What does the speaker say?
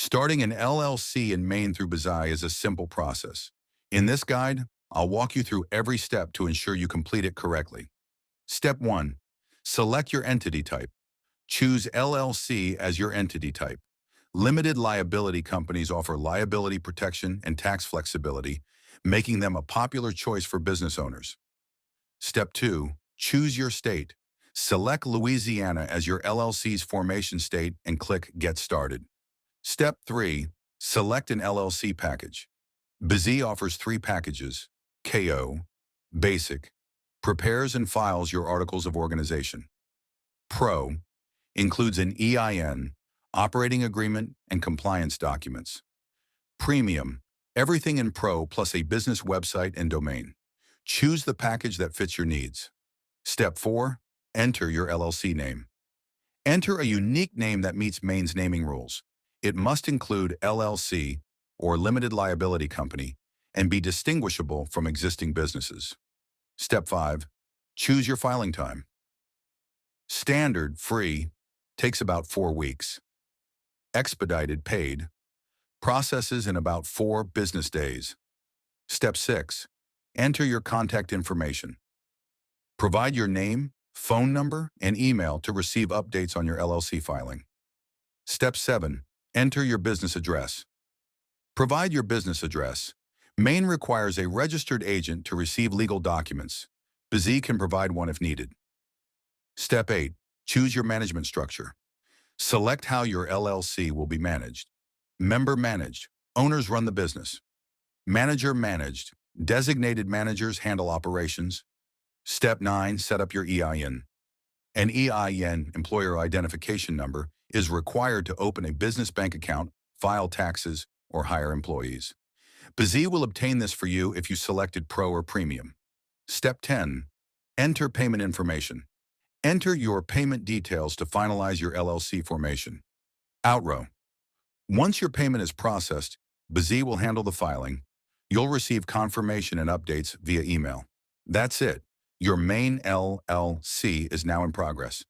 Starting an LLC in Maine through BZI is a simple process. In this guide, I'll walk you through every step to ensure you complete it correctly. Step 1. Select your entity type. Choose LLC as your entity type. Limited liability companies offer liability protection and tax flexibility, making them a popular choice for business owners. Step 2. Choose your state. Select Louisiana as your LLC's formation state and click Get Started. Step 3. Select an LLC package. BZI offers three packages: KO, Basic, prepares and files your articles of organization. Pro includes an EIN, operating agreement, and compliance documents. Premium, everything in Pro plus a business website and domain. Choose the package that fits your needs. Step 4. Enter your LLC name. Enter a unique name that meets Maine's naming rules. It must include LLC or limited liability company and be distinguishable from existing businesses. Step 5. Choose your filing time. Standard, free, takes about 4 weeks. Expedited, paid, processes in about 4 business days. Step 6. Enter your contact information. Provide your name, phone number, and email to receive updates on your LLC filing. Step 7. Enter your business address. Provide your business address. Maine requires a registered agent to receive legal documents. BZI can provide one if needed. Step 8. Choose your management structure. Select how your LLC will be managed. Member managed. Owners run the business. Manager managed. Designated managers handle operations. Step 9. Set up your EIN. An EIN, employer identification number, is required to open a business bank account, file taxes, or hire employees. BZI will obtain this for you if you selected Pro or Premium. Step 10. Enter payment information. Enter your payment details to finalize your LLC formation. Outrow. Once your payment is processed, BZI will handle the filing. You'll receive confirmation and updates via email. That's it. Your Maine LLC is now in progress.